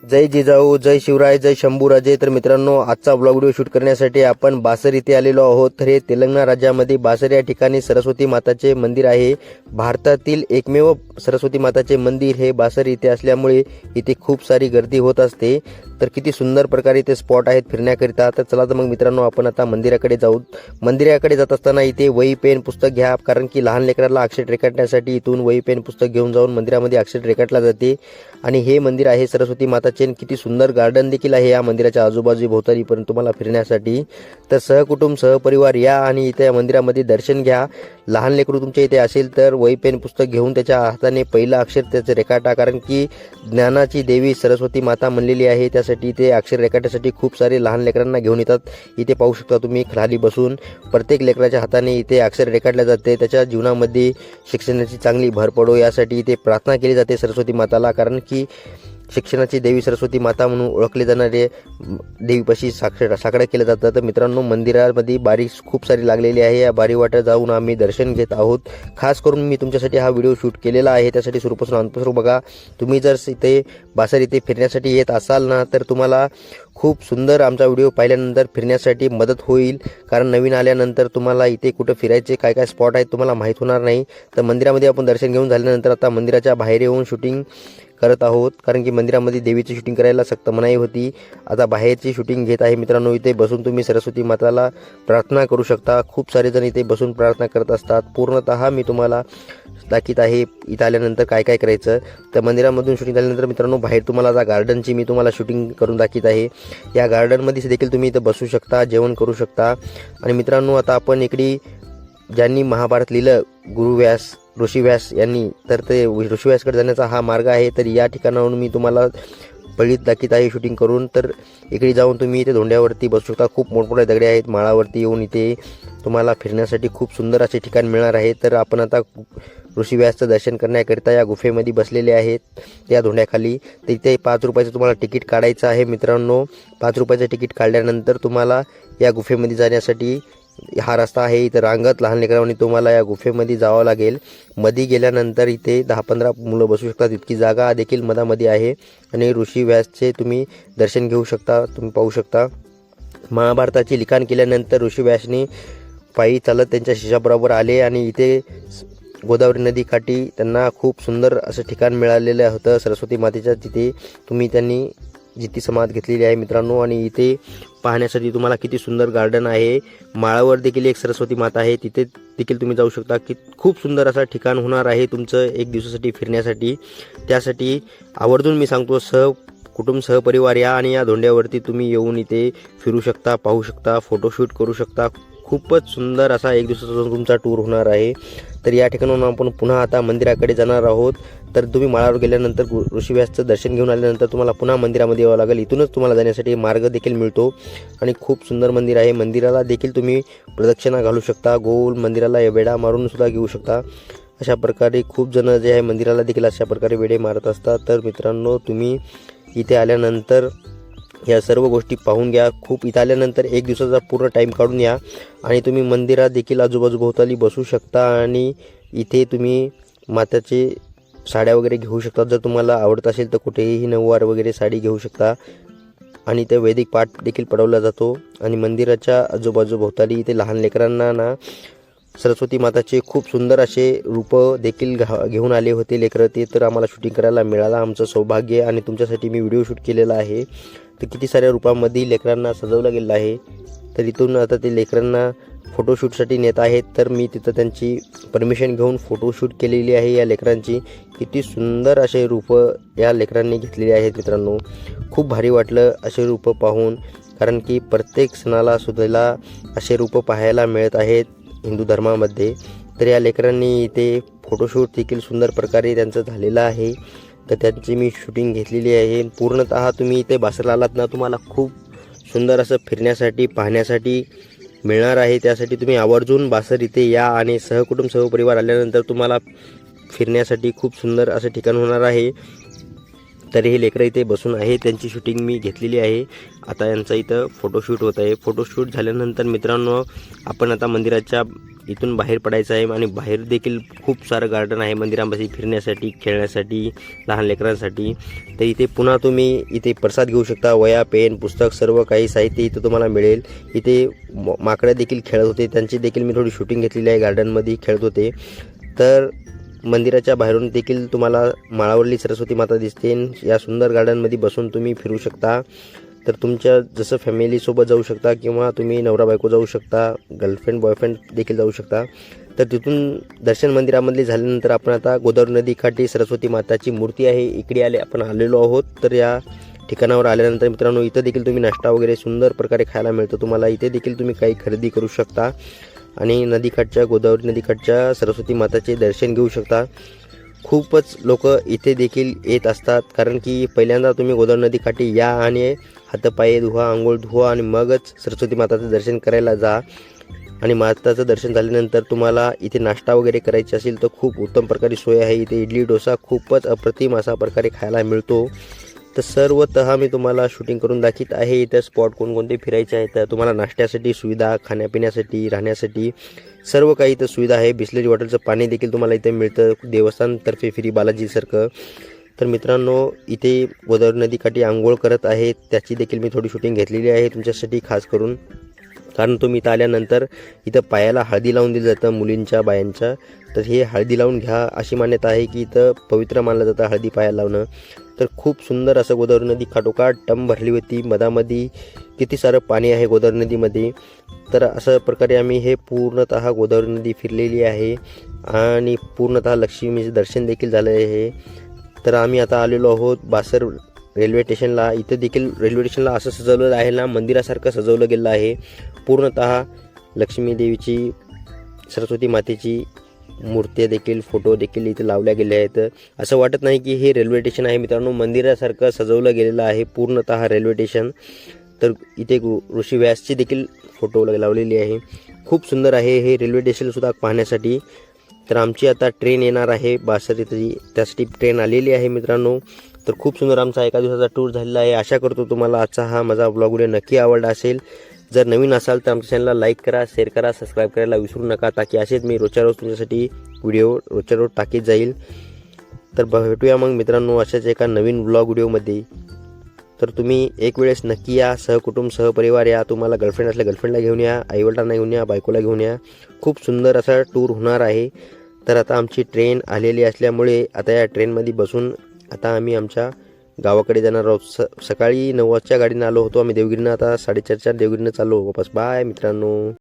जय जिजाऊ, जय शिवराय, जय शंभूराजे. तर मित्रांनो, आजचा ब्लॉग व्हिडिओ शूट करण्यासाठी आपण बासर इथे आलेलो आहोत. तर हे तेलंगणा राज्यामध्ये बासर या ठिकाणी सरस्वती माताचे मंदिर आहे. भारतातील एकमेव सरस्वती माताचे मंदिर हे बासर इथे असल्यामुळे इथे खूप सारी गर्दी होत असते. तर किती सुंदर प्रकारे इथे स्पॉट आहेत फिरण्याकरिता. तर चला तर मग मित्रांनो, आपण आता मंदिराकडे जाऊ. मंदिराकडे जात असताना इथे वही पेन पुस्तक घ्या, कारण की लहान लेकराला अक्षर रेखाटण्यासाठी इथून वही पेन पुस्तक घेऊन जाऊन मंदिरामध्ये अक्षर रेखाटला जाते. आणि हे मंदिर आहे सरस्वती माताचे. किती सुंदर गार्डन देखील आहे या मंदिराच्या आजूबाजू भोवतालीपर्यंत तुम्हाला फिरण्यासाठी. तर सहकुटुंब सहपरिवार या आणि इथे या मंदिरामध्ये दर्शन घ्या. लहान लेकरू तुमच्या इथे असेल तर वही पेन पुस्तक घेऊन त्याच्या हाताने पहिलं अक्षर त्याचे रेखाटा, कारण की ज्ञानाची देवी सरस्वती माता म्हणलेली आहे. त्यासाठी इथे अक्षर रेखाटण्यासाठी खूप सारे लहान लेकरांना घेऊन येतात. इथे पाहू शकता तुम्ही खाली बसून प्रत्येक लेकराच्या हाताने इथे अक्षर रेखाटले जाते. त्याच्या जीवनामध्ये शिक्षणाची चांगली भर पडो यासाठी इथे प्रार्थना केली जाते सरस्वती माताला, कारण की शिक्षणाची देवी सरस्वती माता म्हणून ओळखले जाणारे देवीपाशी साकडं केलं जातं. तर मित्रांनो, मंदिरामध्ये बारी खूप सारी लागलेली आहे. या बारी वाट्यात जाऊन आम्ही दर्शन घेत आहोत. खास करून मी तुमच्यासाठी हा व्हिडिओ शूट केलेला आहे. त्यासाठी सुरूपासून अंतपासून बघा. तुम्ही जर इथे बासर इथे फिरण्यासाठी येत असाल ना, तर तुम्हाला खूप सुंदर आमचा व्हिडिओ पाहिल्यानंतर फिरण्यासाठी मदत होईल. कारण नवीन आल्यानंतर तुम्हाला इथे कुठं फिरायचे काय काय स्पॉट आहेत तुम्हाला माहीत होणार नाही. तर मंदिरामध्ये आपण दर्शन घेऊन झाल्यानंतर आता मंदिराच्या बाहेर येऊन शूटिंग करत आहोत, कारण की मंदिरामध्ये देवीची शूटिंग करायला सक्त मनाई होती. आता बाहेरची शूटिंग घेत आहे. मित्रांनो, इथे बसून तुम्ही सरस्वती माताला प्रार्थना करू शकता. खूप सारे जण इथे बसून प्रार्थना करत असतात. पूर्णतः मी तुम्हाला दाखवत आहे इथं आल्यानंतर काय काय करायचं. तर मंदिरामधून शूटिंग झाल्यानंतर मित्रांनो, बाहेर तुम्हाला आता गार्डनची मी तुम्हाला शूटिंग करून दाखवत आहे. या गार्डनमध्ये देखील तुम्ही इथं बसू शकता, जेवण करू शकता. आणि मित्रांनो, आता आपण इकडे ज्यांनी महाभारत लिहिलं गुरु व्यास, ऋषी व्यास यांनी, तर ते ऋषी व्यासकडे जाण्याचा हा मार्ग आहे. तर या ठिकाणाहून मी तुम्हाला पळीत दाखवत आहे शूटिंग करून. तर इकडे जाऊन तुम्ही इथे धोंड्यावरती बसू शकता. खूप मोठमोठे दगडे आहेत. माळावरती येऊन इथे तुम्हाला फिरण्यासाठी खूप सुंदर असे ठिकाण मिळणार आहे. तर आपण आता ऋषी व्यासचं दर्शन करण्याकरिता या गुफेमध्ये बसलेले आहेत त्या धोंड्याखाली. तर इथे 5 रुपयाचं तुम्हाला तिकीट काढायचं आहे. मित्रांनो, 5 रुपयाचं तिकीट काढल्यानंतर तुम्हाला या गुफेमध्ये जाण्यासाठी हा रस्ता आहे. इथं रांगत लहान लेकरांनी तुम्हाला या गुफेमध्ये जावं लागेल. मध्ये गेल्यानंतर इथे 10-15 मुलं बसू शकतात, इतकी जागा देखील मधामध्ये आहे. आणि ऋषी व्यासचे तुम्ही दर्शन घेऊ शकता. तुम्ही पाहू शकता महाभारताचे लिखाण केल्यानंतर ऋषी व्यासने पायी चालत त्यांच्या शिष्याबरोबर आले आणि इथे गोदावरी नदीकाठी त्यांना खूप सुंदर असं ठिकाण मिळालेलं होतं सरस्वती मातेच्या. तिथे त्यांनी जिथे समाध घेतलेली आहे मित्रांनो. आणि इथे पाहण्यासाठी तुम्हाला किती सुंदर गार्डन आहे. माळावर देखील एक सरस्वती माता आहे, तिथे देखील तुम्ही जाऊ शकता. की खूप सुंदर असं ठिकाण होणार आहे तुमचं एक दिवसासाठी फिरण्यासाठी. त्यासाठी आवर्जून मी सांगतो, कुटुंब सहपरिवार या आणि या धोंड्यावरती तुम्ही येऊन इथे फिरू शकता, पाहू शकता, फोटोशूट करू शकता. खूपच सुंदर असा एक दिवसाचा तुमचा टूर होणार आहे. तर या ठिकाणाहून आपण पुन्हा आता मंदिराकडे जाणार आहोत. तर तुम्ही माळावर गेल्यानंतर ऋषी व्यासचं दर्शन घेऊन आल्यानंतर तुम्हाला पुन्हा मंदिरामध्ये यावं लागेल. इथूनच तुम्हाला जाण्यासाठी मार्ग देखील मिळतो. आणि खूप सुंदर मंदिर आहे. मंदिराला देखील तुम्ही प्रदक्षिणा घालू शकता, गोल मंदिराला वेढा मारून सुद्धा घेऊ शकता. अशा प्रकारे खूप जण जे आहे मंदिराला देखील अशा प्रकारे वेढे मारत असतात. तर मित्रांनो, तुम्ही इथे आल्यानंतर या सर्व गोष्टी पाहून घ्या. खूप इथं आल्यानंतर एक दिवसाचा पूर्ण टाईम काढून या आणि तुम्ही मंदिरात देखील आजूबाजूभोवताली बसू शकता. आणि इथे तुम्ही माताचे साड्या वगैरे घेऊ शकता. जर तुम्हाला आवडत असेल तर कुठेही नऊवार वगैरे साडी घेऊ शकता. आणि ते वैदिक पाठ देखील पढवला जातो. आणि मंदिराच्या आजूबाजूभोवताली इथे लहान लेकरांना ना सरस्वती माताचे खूप सुंदर असे रूप देखील घेऊन आले होते लेकरं. ते तर आम्हाला शूटिंग करायला मिळालं, आमचं सौभाग्य. आणि तुमच्यासाठी मी व्हिडिओ शूट केलेला आहे. तर किती साऱ्या रूपामध्ये लेकरांना सजवलं गेलं आहे. तर इथून आता ते लेकरांना फोटोशूटसाठी नेत आहेत. तर मी तिथं त्यांची परमिशन घेऊन फोटोशूट केलेली आहे या लेकरांची. किती सुंदर असे रूपं या लेकरांनी घेतलेली आहेत मित्रांनो. खूप भारी वाटलं असे रूपं पाहून, कारण की प्रत्येक सणाला सुद्धा असे रूपं पाहायला मिळत आहेत हिंदू धर्मामध्ये. तर या लेकरांनी इथे फोटोशूट देखील सुंदर प्रकारे त्यांचं झालेलं आहे. तर त्यांची मी शूटिंग घेतलेली आहे. पूर्णतः तुम्ही इथे बासरला आलात ना, तुम्हाला खूप सुंदर असं फिरण्यासाठी पाहण्यासाठी मिळणार आहे. त्यासाठी तुम्ही आवर्जून बासर इथे या आणि सहकुटुंब सहपरिवार आल्यानंतर तुम्हाला फिरण्यासाठी खूप सुंदर असं ठिकाण होणार आहे. तर हे लेकरं इथे बसून आहे, त्यांची शूटिंग मी घेतलेली आहे. आता यांचा इथं फोटोशूट होत आहे. फोटोशूट झाल्यानंतर मित्रांनो, आपण आता मंदिराच्या इथून बाहेर पडायचं आहे आणि बाहेर देखील खूप सारं गार्डन आहे मंदिरामध्ये फिरण्यासाठी, खेळण्यासाठी, लहान लेकरांसाठी. तर इथे पुन्हा तुम्ही इथे प्रसाद घेऊ शकता. वह्या, पेन, पुस्तक सर्व काही साहित्य इथं तुम्हाला मिळेल. इथे माकडं देखील खेळत होते, त्यांची देखील मी थोडी शूटिंग घेतलेली आहे. गार्डनमध्ये खेळत होते. तर मंदिराच्या बाहेरून देखील तुम्हाला माळावरली सरस्वती माता दिसते. या सुंदर गार्डनमध्ये बसून तुम्ही फिरू शकता. तर तुमच्या जसं फॅमिलीसोबत जाऊ शकता किंवा तुम्ही नवरा बायको जाऊ शकता, गर्लफ्रेंड बॉयफ्रेंड देखील जाऊ शकता. तर तिथून दर्शन मंदिरामधले झाल्यानंतर आपण आता गोदावरी नदीकाठी सरस्वती माताची मूर्ती आहे इकडे आपण आलेलो आहोत. तर या ठिकाणावर आल्यानंतर मित्रांनो इथं देखील तुम्ही नाश्ता वगैरे सुंदर प्रकारे खायला मिळतं तुम्हाला. इथे देखील तुम्ही काही खरेदी करू शकता आणि नदीकाठच्या गोदावरी नदीकाठच्या सरस्वती माताचे दर्शन घेऊ शकता. खूपच लोक इथे देखील येत असतात, कारण की पहिल्यांदा तुम्ही गोदावरी नदीकाठी या आणि हातपाय धुवा, आंघोळ धुवा आणि मगच सरस्वती माताचं दर्शन करायला जा. आणि माताचं दर्शन झाल्यानंतर तुम्हाला इथे नाश्ता वगैरे करायचा असेल तर खूप उत्तम प्रकारे सोय आहे. इथे इडली डोसा खूपच अप्रतिम अशा प्रकारे खायला मिळतो. तर सर्वतः मी तुम्हाला शूटिंग करून दाखवत आहे. इथं स्पॉट कोणकोणते फिरायचे आहेत. तर तुम्हाला नाश्त्यासाठी सुविधा, खाण्यापिण्यासाठी, राहण्यासाठी सर्व काही इथं सुविधा आहे. बिस्लरी वॉटरचं पाणी देखील तुम्हाला इथे मिळतं देवस्थानतर्फे फ्री बालाजीसारखं. तर मित्रांनो इथे गोदावरी नदीकाठी आंघोळ करत आहेत, त्याची देखील मी थोडी शूटिंग घेतलेली आहे तुमच्यासाठी खास करून. कारण तुम्ही इथं आल्यानंतर इथं पायाला हळदी लावून दिलं जातं मुलींच्या, बायांच्या. तर हे हळदी लावून घ्या अशी मान्यता आहे की इथं पवित्र मानलं जातं हळदी पायाला लावणं. तर खूप सुंदर असं गोदावरी नदी काठोकाठ टम भरली होती. मधामध्ये किती सारं पाणी आहे गोदावरी नदीमध्ये. तर अशा प्रकारे आम्ही हे पूर्णतः गोदावरी नदी फिरलेली आहे आणि पूर्णतः लक्ष्मीचं दर्शन देखील झालं आहे. तर आम्ही आता आलेलो आहोत बासर रेल्वे स्टेशनला. इथं देखील रेल्वे स्टेशनला असं सजवलेलं आहे ना, मंदिरासारखं सजवलं गेलं आहे. पूर्णतः लक्ष्मी देवीची, सरस्वती मातेची मूर्त्या देखील, फोटो देखील इथे लावल्या गेले आहेत. असं वाटत नाही की हे रेल्वे स्टेशन आहे मित्रांनो, मंदिरासारखं सजवलं गेलेलं आहे पूर्णतः रेल्वे स्टेशन. तर इथे ऋषी व्यासची देखील फोटो लावलेली आहे. खूप सुंदर आहे हे रेल्वे स्टेशनसुद्धा पाहण्यासाठी. तर आमची आता ट्रेन येणार आहे बासर इथे, त्यासाठी ट्रेन आलेली आहे मित्रांनो. तर खूप सुंदर आमचा एका दिवसाचा टूर झालेला आहे. आशा करतो तुम्हाला आजचा हा माझा ब्लॉग व्हिडिओ नक्की आवडला असेल. जर नवीन असाल तर आमच्या चॅनलला लाईक करा, शेअर करा, सबस्क्राईब करायला विसरू नका, ताकी असेच मी रोजच्या रोज तुमच्यासाठी व्हिडिओ रोजच्या रोज टाकीत जाईल. तर भेटूया मग मित्रांनो अशाच एका नवीन ब्लॉग व्हिडिओमध्ये. तर तुम्ही एक वेळेस नक्की या, सहकुटुंब सहपरिवार या. तुम्हाला गर्लफ्रेंड असल्या गर्लफ्रेंडला घेऊन या, आईवडिलांना घेऊन या, बायकोला घेऊन या. खूप सुंदर असा टूर होणार आहे. तर आता आमची ट्रेन आलेली असल्यामुळे आता या ट्रेनमध्ये बसून आता आम्ही आमच्या गावाकडे जाणार आहोत. सकाळी 9 वाजच्या गाडीनं आलो होतो आम्ही देवगिरीनं. आता 4:30 देवगिरीनं चाललो वापस. बाय मित्रांनो.